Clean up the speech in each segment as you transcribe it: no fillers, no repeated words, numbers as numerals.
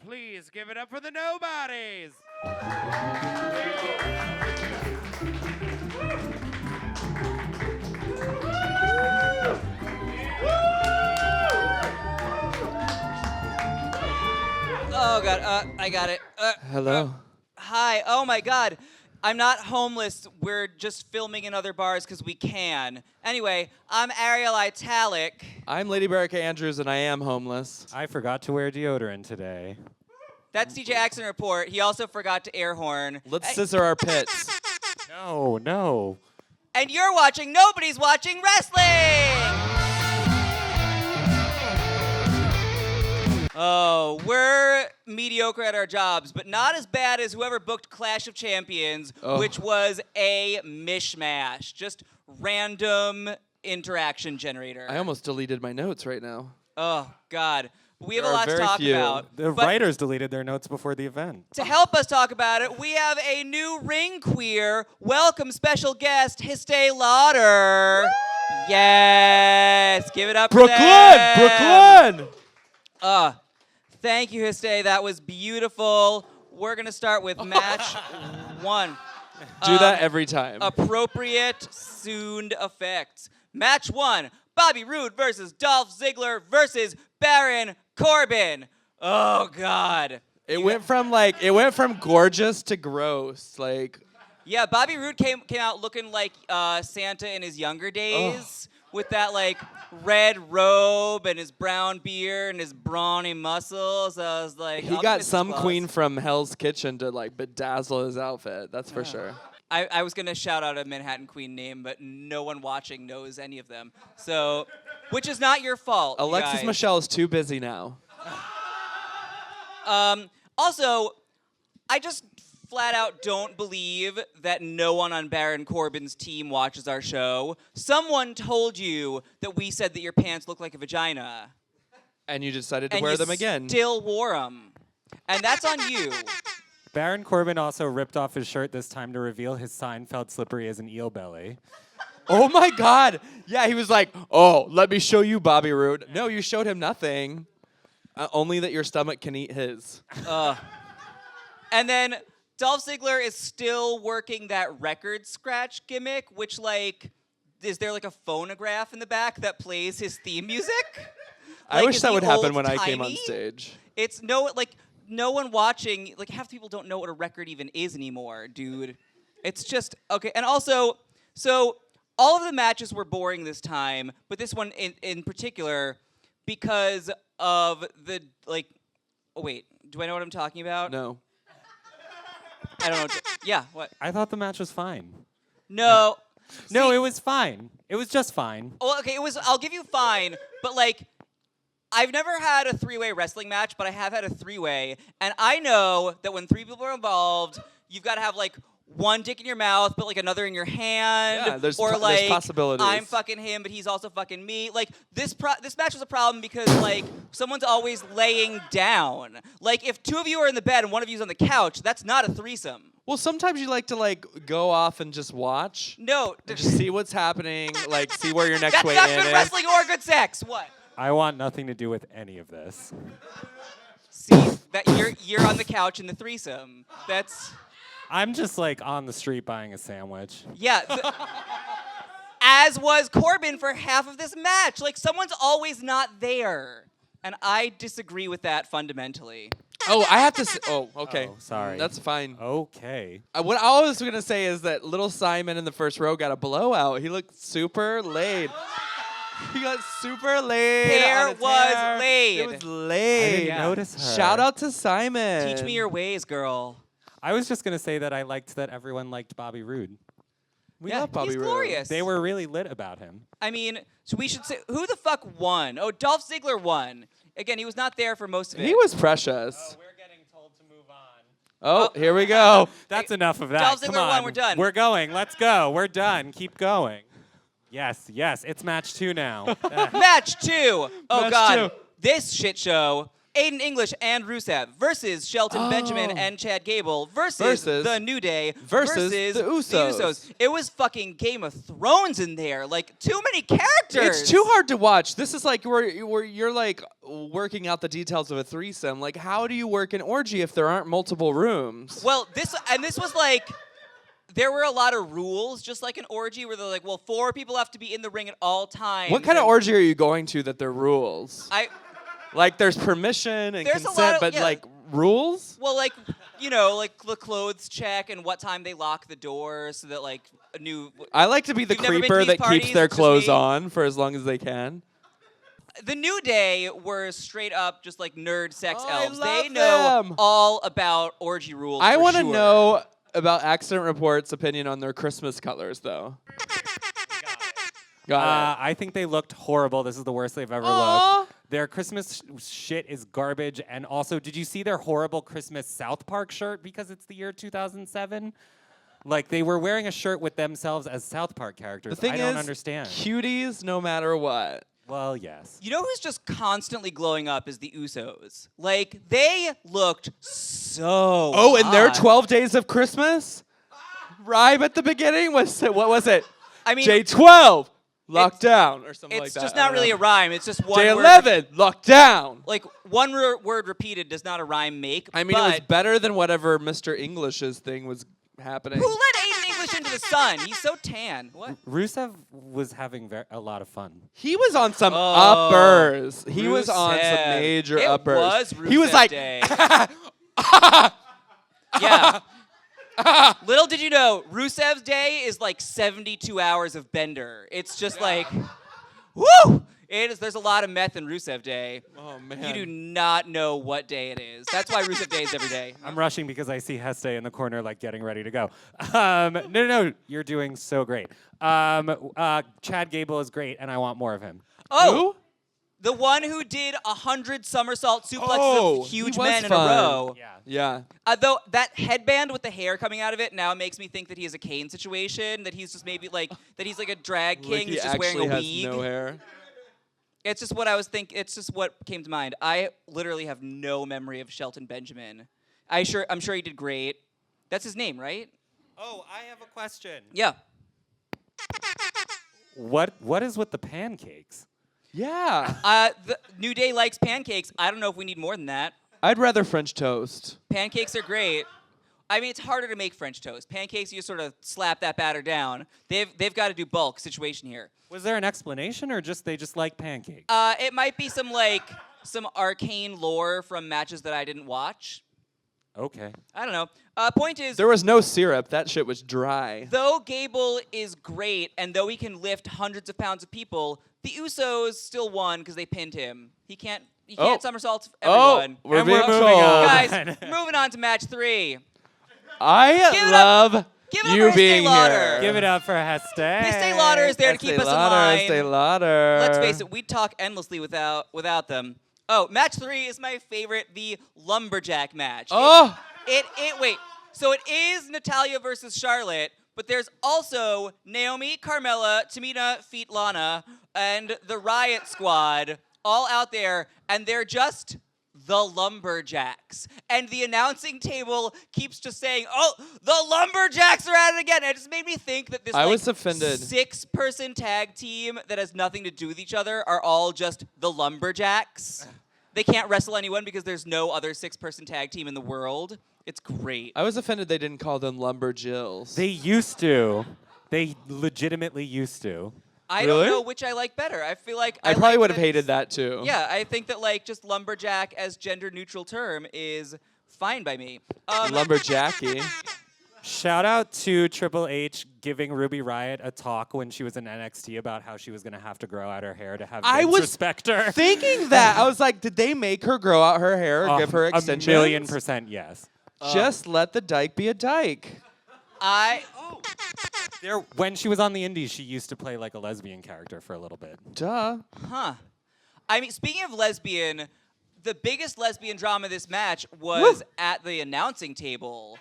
Please give it up for the Nobodies. Oh, God. I got it. Hello. Hi. Oh, my God. I'm not homeless. We're just filming in other bars because we can. Anyway, I'm Ariel Italic. I'm Lady Barrica Andrews, and I am homeless. I forgot to wear deodorant today. That's DJ Accident Report. He also forgot to air horn. Let's scissor our pits. No. And you're watching Nobody's Watching Wrestling! Oh, we're mediocre at our jobs, but not as bad as whoever booked Clash of Champions, which was a mishmash. Just random interaction generator. I almost deleted my notes right now. Oh, God. We have There a are lot to very talk few. about. The But writers deleted their notes before the event. to help us talk about it, we have a new ring queer. Welcome, special guest, Hystee Lauder. Yes. Give it up for them. Brooklyn! Thank you, Hystee. That was beautiful. We're going to start with match one. Do that every time. Appropriate sound effects. Match one. Bobby Roode versus Dolph Ziggler versus Baron Corbin. Oh, God. It went from gorgeous to gross. Yeah, Bobby Roode came out looking like Santa in his younger days with that, red robe and his brown beard and his brawny muscles. I was like, he got some queen from Hell's Kitchen to bedazzle his outfit. That's for sure. I was going to shout out a Manhattan Queen name, but no one watching knows any of them. So, which is not your fault, you Alexis guys. Michelle is too busy now. Also, I just flat out don't believe that no one on Baron Corbin's team watches our show. Someone told you that we said that your pants look like a vagina. And you decided to And wear you them again. still wore them. And that's on you. Baron Corbin also ripped off his shirt this time to reveal his Seinfeld slippery as an eel belly. Oh my God. Yeah, he was like, oh, let me show you Bobby Roode. No, you showed him nothing. Only that your stomach can eat his. And then Dolph Ziggler is still working that record scratch gimmick, which, is there a phonograph in the back that plays his theme music? I wish is that he would happen when I came on old-timey? stage. It's no one watching, half the people don't know what a record even is anymore, dude. It's just, okay. And also, so all of the matches were boring this time, but this one in particular, because of the, oh wait, do I know what I'm talking about? No. I don't know. Yeah, what? I thought the match was fine. No. No, See- it was fine. It was just fine. Well, okay, I'll give you fine, but I've never had a three-way wrestling match, but I have had a three-way, and I know that when three people are involved, you've got to have one dick in your mouth, but another in your hand, Yeah, there's or there's possibilities. I'm fucking him, but he's also fucking me. This match was a problem because someone's always laying down. If two of you are in the bed and one of you's on the couch, that's not a threesome. Well, sometimes you like to go off and just watch. No, And just see what's happening, see where your next that's way not in good is. wrestling or good sex. What? I want nothing to do with any of this. See that you're on the couch in the threesome. That's. I'm just on the street buying a sandwich. Yeah. As was Corbin for half of this match. Someone's always not there. And I disagree with that fundamentally. Oh, I have to say, oh, okay. Oh, sorry. That's fine. Okay. What I was going to say is that little Simon in the first row got a blowout. He looked super laid. He got super laid. Hair on his was hair. laid. It was laid. I didn't Yeah. notice her. Shout out to Simon. Teach me your ways, girl. I was just going to say that I liked that everyone liked Bobby Roode. We Yeah, love Bobby he's Roode. glorious. They were really lit about him. I mean, so we should say, who the fuck won? Oh, Dolph Ziggler won. Again, he was not there for most of it. He was precious. We're getting told to move on. Oh, here we go. That's enough of that. Dolph Come Ziggler on. won, we're done. We're going. Let's go. We're done. Keep going. Yes. It's match 2 now. Match 2. Oh, Match God. 2. This shit show. Aiden English and Rusev versus Shelton Benjamin and Chad Gable versus The New Day versus the Usos. It was fucking Game of Thrones in there. Like, too many characters. It's too hard to watch. This is like where you're like working out the details of a threesome. Like, how do you work an orgy if there aren't multiple rooms? Well, this was like, there were a lot of rules, just like an orgy, where they're like, well, 4 people have to be in the ring at all times. What kind of orgy are you going to that there are rules? Like, there's permission and There's consent, but like rules? Well, like, you know, like the clothes check and what time they lock the door so that like a new. I like to be the You've never been to creeper these that parties, keeps their it's just clothes me. on for as long as they can. The New Day were straight up just like nerd sex Oh, I elves. love They know them. all about orgy rules. I want to know about Accident Report's opinion on their Christmas colors, though. Got I think they looked horrible. This is the worst they've ever Aw. looked. Their Christmas shit is garbage. And also, did you see their horrible Christmas South Park shirt because it's the year 2007? Like, they were wearing a shirt with themselves as South Park characters. The thing I don't is, understand. cuties no matter what. Well, yes. You know who's just constantly glowing up is the Usos. Like, they looked so Oh, and their hot. 12 Days of Christmas rhyme at the beginning was, what was it? I mean, J12, lockdown, or something like it's that. just I not don't really know. a rhyme. It's just one word. J11, lockdown. Like, one word repeated does not a rhyme make. I mean, it was but better than whatever Mr. English's thing was happening. who let Aiden English into the sun? He's so tan. What? Rusev was having a lot of fun. He was on some Oh, uppers. He was on some Rusev. major It uppers. was He was Rusev like, Day. Yeah. Little did you know, Rusev's day is like 72 hours of bender. It's just like, woo! There's a lot of meth in Rusev Day. oh man. You do not know what day it is. That's why Rusev Day is every day. I'm rushing because I see Hystee in the corner, like, getting ready to go. No, you're doing so great. Chad Gable is great, and I want more of him. Oh! The one who did 100 somersault suplexes Oh, of huge he was men in a fun. row. Yeah. Though that headband with the hair coming out of it now makes me think that he has a Kane situation, that he's just maybe like, that he's like a drag king Like he who's just wearing a actually has wig. no hair. It's just what I was thinking. It's just what came to mind. I literally have no memory of Shelton Benjamin. I'm sure he did great. That's his name, right? Oh, I have a question. Yeah. What is with the pancakes? Yeah. The New Day likes pancakes. I don't know if we need more than that. I'd rather French toast. Pancakes are great. I mean, it's harder to make French toast. Pancakes, you sort of slap that batter down. They've got to do bulk situation here. Was there an explanation, or they just like pancakes? It might be some arcane lore from matches that I didn't watch. Okay. I don't know. Point is, There was no syrup. That shit was dry. though Gable is great, and though he can lift hundreds of pounds of people, the Usos still won because they pinned him. He can't somersault everyone. We're And we're being moving told. on. Guys, moving on to match 3. I love Give it up you for being Hystee Lauder. here. Give it up for Hystee. Hystee Lauder is there to keep us in line. Hystee Lauder. Let's face it, we'd talk endlessly without them. Oh, match 3 is my favorite, the Lumberjack match. Oh. Wait. So it is Natalya versus Charlotte, but there's also Naomi, Carmella, Tamina, Feet Lana, and the Riot Squad all out there, and they're just the Lumberjacks. And the announcing table keeps just saying, oh, the Lumberjacks are at it again. And it just made me think that this I was offended. 6-person tag team that has nothing to do with each other are all just the Lumberjacks. They can't wrestle anyone because there's no other 6-person tag team in the world. It's great. I was offended they didn't call them Lumberjills. They used to. They legitimately used to. I Really? don't know which I like better. I feel like I probably like would have that hated it's- that too. Yeah, I think that just Lumberjack as gender neutral term is fine by me. Lumberjacky. Shout out to Triple H giving Ruby Riott a talk when she was in NXT about how she was going to have to grow out her hair to have Vince respect her. Thinking that. I was like, did they make her grow out her hair or give her extensions? 1,000,000% yes. Just let the dyke be a dyke. When she was on the Indies, she used to play like a lesbian character for a little bit. Duh. I mean, speaking of lesbian, the biggest lesbian drama of this match was at the announcing table.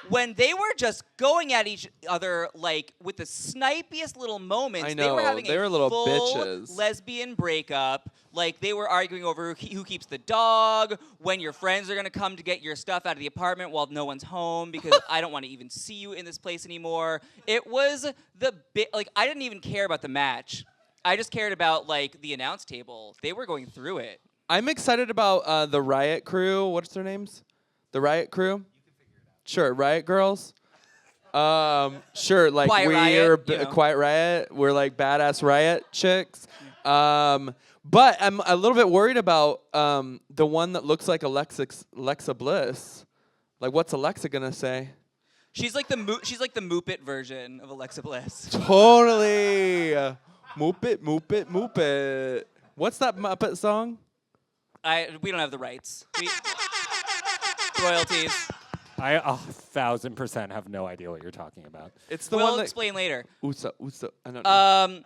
When they were just going at each other with the snipiest little moments. I They were know, having they a were little full bitches. lesbian breakup. Like, they were arguing over who keeps the dog, when your friends are going to come to get your stuff out of the apartment while no one's home because I don't want to even see you in this place anymore. It was I didn't even care about the match. I just cared about, like, the announce table. They were going through it. I'm excited about the Riot Crew. What's their names? The Riot Crew? You can figure it out. Sure, Riot Girls. Sure, like Quiet Riot, Quiet Riot. We're like badass Riot chicks. But I'm a little bit worried about the one that looks like Alexa Bliss. Like, what's Alexa gonna say? She's like the Moopit version of Alexa Bliss. Totally. Moop it, moop it, moop it. What's that Muppet song? We don't have the rights. Royalties. I 1,000% have no idea what you're talking about. It's the We'll one that explain later. Usa. I don't know.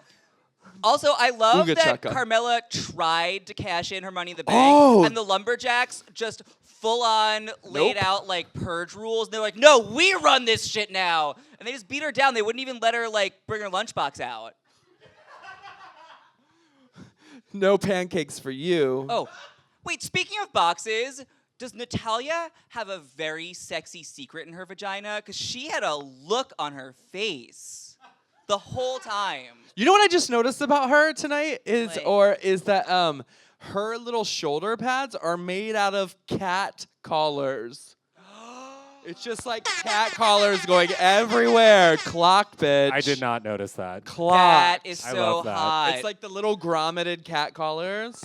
Also, I love Ooga that chaka. Carmella tried to cash in her Money in the Bank, Oh. and the Lumberjacks just full on laid out like purge rules. And they're like, "No, we run this shit now," and they just beat her down. They wouldn't even let her like bring her lunchbox out. No pancakes for you. Oh, wait. Speaking of boxes, does Natalya have a very sexy secret in her vagina? Because she had a look on her face the whole time. You know what I just noticed about her tonight is Like- that her little shoulder pads are made out of cat collars. It's just like cat collars going everywhere. Clock, bitch. I did not notice that. Clock. That is I so love that. hot. It's like the little grommeted cat collars.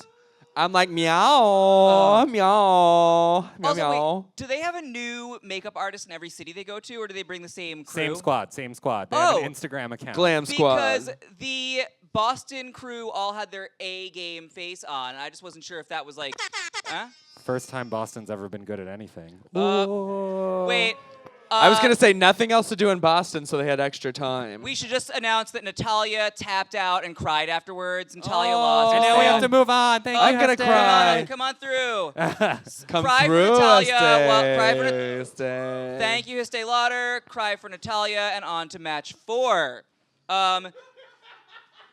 I'm like, meow, meow, meow, Also, meow. wait, do they have a new makeup artist in every city they go to, or do they bring the same crew? Same squad. They have Oh. an Instagram account. Glam squad. Because the Boston crew all had their A-game face on. I just wasn't sure if that was like, huh? First time Boston's ever been good at anything. Wait. I was gonna say nothing else to do in Boston, so they had extra time. We should just announce that Natalya tapped out and cried afterwards. Natalya lost. And now we have to move on. Thank you. I'm gonna Hystee. cry. Come on through. Come cry for through, Natalya. Hystee. Well, cry for Hystee. Thank you, Hystee Lauder. Cry for Natalya, and on to match 4.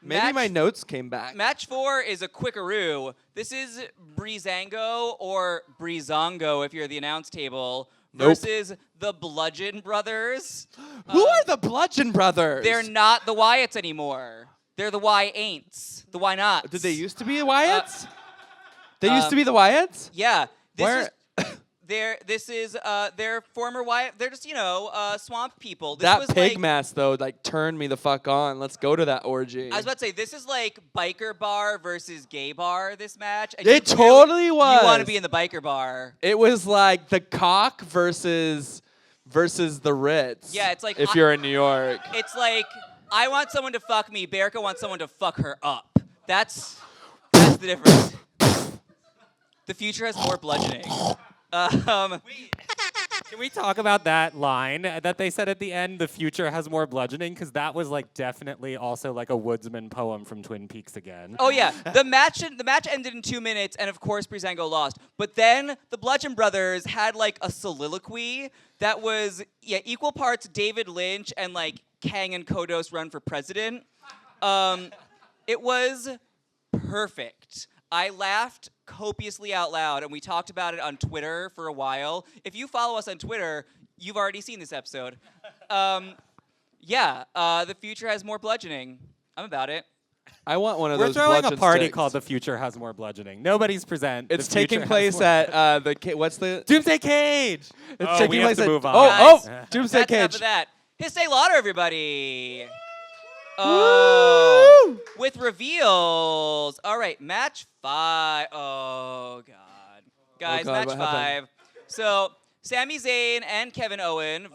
Maybe my notes came back. Match 4 is a quickaroo. This is Breezango or Breezango if you're the announce table versus the Bludgeon brothers. Who are the Bludgeon brothers? They're not the Wyatts anymore. They're the Why-ain'ts. The Why Nots. Did they used to be the Wyatts? They used to be the Wyatts? Yeah. Where- This is their former Wyatt. They're just, swamp people. This That was pig like, mask, though, like, turned me the fuck on. Let's go to that orgy. I was about to say, this is like biker bar versus gay bar, this match. And It you totally was. You want to be in the biker bar. It was like the cock versus the Ritz. Yeah, it's like if you're in New York. It's like, I want someone to fuck me. Berica wants someone to fuck her up. That's the difference. The future has more bludgeoning. Can we talk about that line that they said at the end? The future has more bludgeoning, because that was like definitely also like a woodsman poem from Twin Peaks again. Oh yeah, the match ended in 2 minutes, and of course Breezango lost. But then the Bludgeon brothers had like a soliloquy that was equal parts David Lynch and like Kang and Kodos run for president. It was perfect. I laughed copiously out loud, and we talked about it on Twitter for a while. If you follow us on Twitter, you've already seen this episode. The future has more bludgeoning. I'm about it. I want one of We're those throwing a bludgeon party sticks. called The Future Has More Bludgeoning. Nobody's present. It's The Future taking Has place More- at what's the? Doomsday Cage. It's Oh, taking we have place to at. move on. Oh, Guys, Doomsday That's enough Cage. of that. Hystee Lauder, everybody. Oh, with reveals. All right, match 5. Oh God, guys, God, match what 5. happened? So Sami Zayn and Kevin Owens.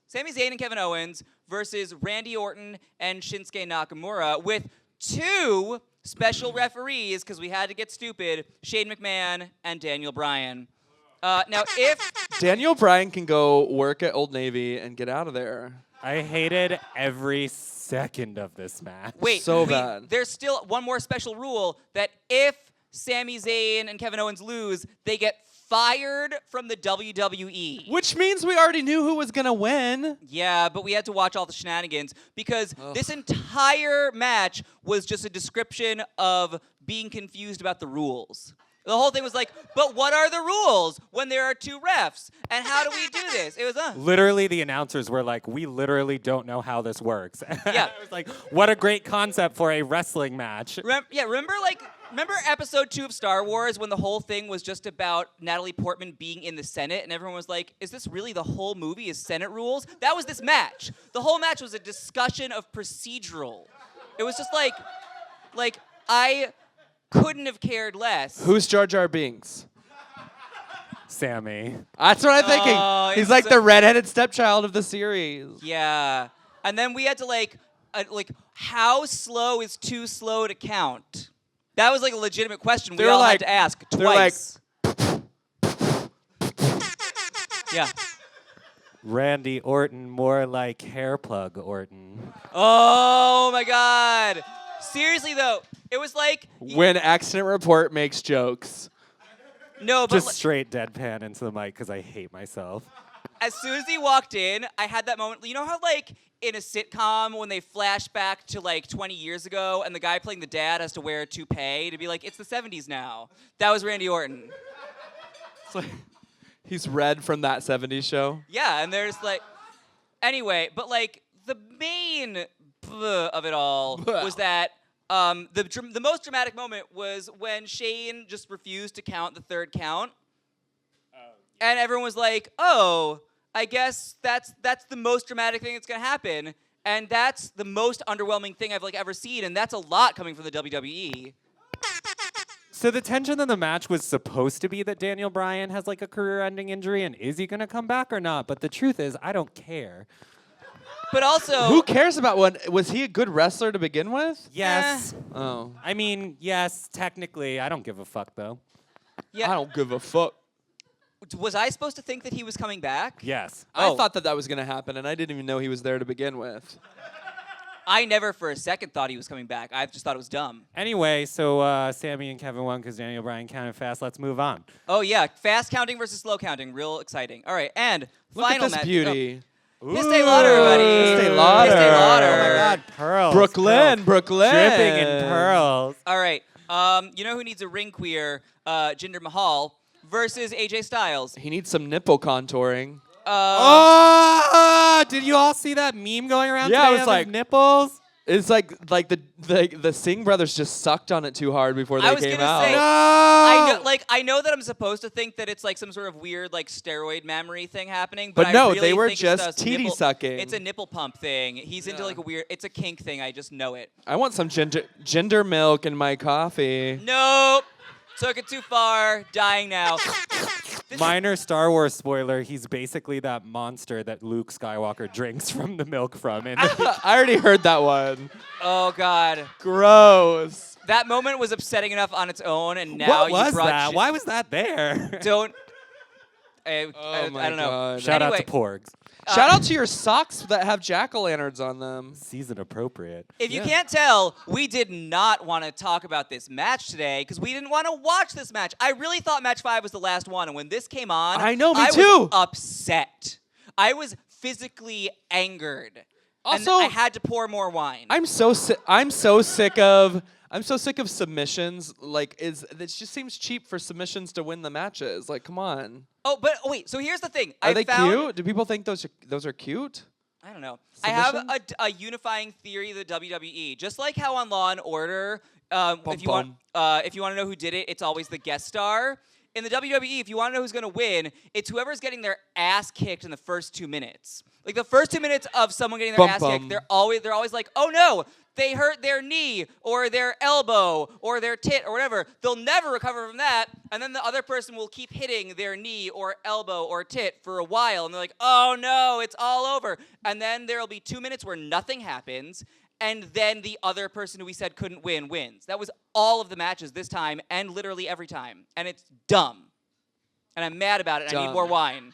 Sami Zayn and Kevin Owens versus Randy Orton and Shinsuke Nakamura with 2 special referees because we had to get stupid. Shane McMahon and Daniel Bryan. Now, if Daniel Bryan can go work at Old Navy and get out of there. I hated every second of this match. Wait, So bad. There's still one more special rule that if Sami Zayn and Kevin Owens lose, they get fired from the WWE. Which means we already knew who was gonna win. Yeah, but we had to watch all the shenanigans because this entire match was just a description of being confused about the rules. The whole thing was like, but what are the rules when there are 2 refs? And how do we do this? It was Literally, the announcers were like, we literally don't know how this works. Yeah. I was like, what a great concept for a wrestling match. Remember episode 2 of Star Wars when the whole thing was just about Natalie Portman being in the Senate and everyone was like, is this really the whole movie is Senate rules? That was this match. The whole match was a discussion of procedural. It was just like I couldn't have cared less. Who's Jar Jar Binks? Sammy. That's what I'm thinking. He's like the redheaded stepchild of the series. Yeah. And then we had to how slow is too slow to count? That was like a legitimate question we all had to ask twice. Yeah. Randy Orton, more like hair plug Orton. Oh my God. Seriously though, it was like When Accident Report makes jokes. no, but Just straight deadpan into the mic because I hate myself. as soon as he walked in, I had that moment. You know how like in a sitcom when they flash back to like 20 years ago and the guy playing the dad has to wear a toupee to be like, it's the 70s now. That was Randy Orton. It's like, he's Red from that 70s show. Yeah, and there's like, anyway, but like the main of it all was that the most dramatic moment was when Shane just refused to count the 3rd count. And everyone was like, oh, I guess that's the most dramatic thing that's going to happen. And that's the most underwhelming thing I've ever seen. And that's a lot coming from the WWE. So the tension of the match was supposed to be that Daniel Bryan has a career-ending injury, and is he going to come back or not? But the truth is, I don't care. But also, Who cares about one? Was he a good wrestler to begin with? Yes. Oh. I mean, yes, technically. I don't give a fuck, though. yeah, I don't give a fuck. was I supposed to think that he was coming back? Yes. I thought that was going to happen, and I didn't even know he was there to begin with. I never for a second thought he was coming back. I just thought it was dumb. Anyway, so Sammy and Kevin won because Daniel Bryan counted fast. Let's move on. Oh, yeah. Fast counting versus slow counting. Real exciting. All right. And Look final at this match. beauty. Hystee Lauder, everybody. Hystee Lauder. Hystee Lauder. Oh, my God. Pearls. Brooklyn. Dripping in pearls. All right. You know who needs a ring queer? Jinder Mahal versus AJ Styles. He needs some nipple contouring. Did you all see that meme going around Yeah, today I was of like- his nipples? It's like the Singh brothers just sucked on it too hard before they I was came gonna out. say, No! I know that I'm supposed to think that it's some sort of weird steroid memory thing happening, But I no, really they were think just it's titty nipple, sucking. It's a nipple pump thing. He's into a weird. It's a kink thing. I just know it. I want some ginger milk in my coffee. Nope. Took it too far. Dying now. Minor Star Wars spoiler, he's basically that monster that Luke Skywalker drinks from the milk from. And I already heard that one. Oh God. Gross. That moment was upsetting enough on its own, and now what you was brought that? Why was that there? Don't. Oh my I don't know. God. Shout out Anyway, to Porgs. Shout out to your socks that have jack-o'-lanterns on them. Season appropriate. If you can't tell, we did not want to talk about this match today because we didn't want to watch this match. I really thought match 5 was the last one, and when this came on, I know, me I too. was upset. I was physically angered. Also, and I had to pour more wine. I'm so sick of submissions. It just seems cheap for submissions to win the matches. Come on. Oh, wait. So here's the thing. Are they cute? Do people think those are cute? I don't know. I have Submission? a unifying theory of the WWE. Just like how on Law and Order, if you want to know who did it, it's always the guest star. In the WWE, if you want to know who's going to win, it's whoever's getting their ass kicked in the first 2 minutes. The first 2 minutes of someone getting their ass kicked, they're always like, oh no, they hurt their knee or their elbow or their tit or whatever. They'll never recover from that. And then the other person will keep hitting their knee or elbow or tit for a while. And they're like, oh no, it's all over. And then there'll be 2 minutes where nothing happens. And then the other person who we said couldn't win wins. That was all of the matches this time and literally every time. And it's dumb. And I'm mad about it. I need more wine.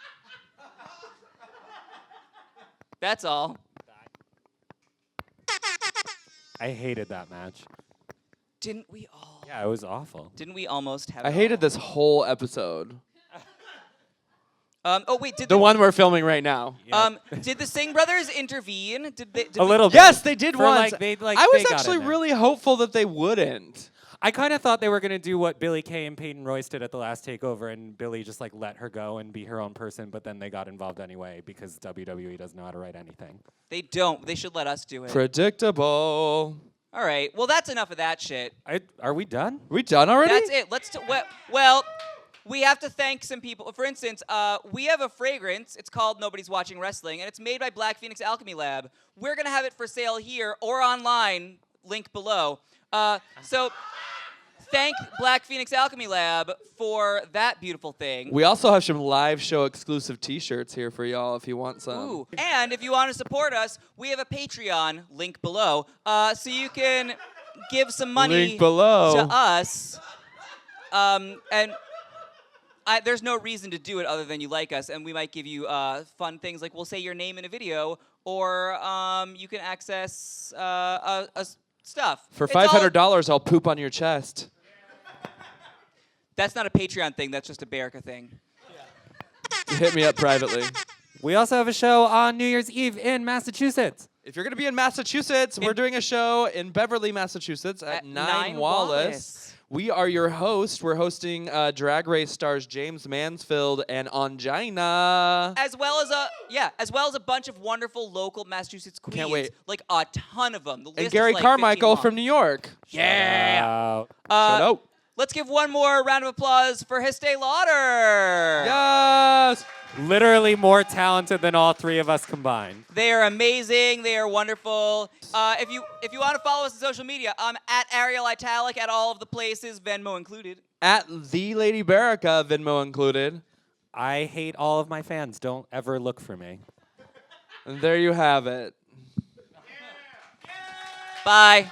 That's all. I hated that match. Didn't we all? Yeah, it was awful. Didn't we almost have I hated this whole episode. Oh wait, did The one we're filming right now. did the Singh brothers intervene? Did they? Did A little bit. Yes, they did For, once. like, they, like, I was they got actually in there. really hopeful that they wouldn't. I kind of thought they were gonna do what Billie Kay and Peyton Royce did at the last takeover, and Billie just like let her go and be her own person. But then they got involved anyway because WWE doesn't know how to write anything. They don't. They should let us do it. Predictable. All right. Well, that's enough of that shit. Are we done? We done already? That's it. Well, we have to thank some people. For instance, we have a fragrance. It's called Nobody's Watching Wrestling, and it's made by Black Phoenix Alchemy Lab. We're going to have it for sale here or online, link below. So thank Black Phoenix Alchemy Lab for that beautiful thing. We also have some live show exclusive T-shirts here for y'all if you want some. Ooh. And if you want to support us, we have a Patreon, link below, so you can give some money Link below. to us. And there's no reason to do it other than you like us, and we might give you fun things like we'll say your name in a video, or you can access stuff. For It's all- $500, I'll poop on your chest. That's not a Patreon thing. That's just a Berica thing. Hit me up privately. We also have a show on New Year's Eve in Massachusetts. If you're going to be in Massachusetts, we're doing a show in Beverly, Massachusetts at 9 Wallace. We are your host. We're hosting Drag Race stars James Mansfield and Angina. As well as a bunch of wonderful local Massachusetts queens. Can't wait. Like a ton of them. The list And is Gary like Carmichael 15 from New York. Yeah. Shut up. Let's give one more round of applause for Hystee Lauder. Yes. Literally more talented than all three of us combined. They are amazing. They are wonderful. If you want to follow us on social media, at Ariel Italic at all of the places, Venmo included. At the Lady Berica, Venmo included. I hate all of my fans. Don't ever look for me. And there you have it. Bye.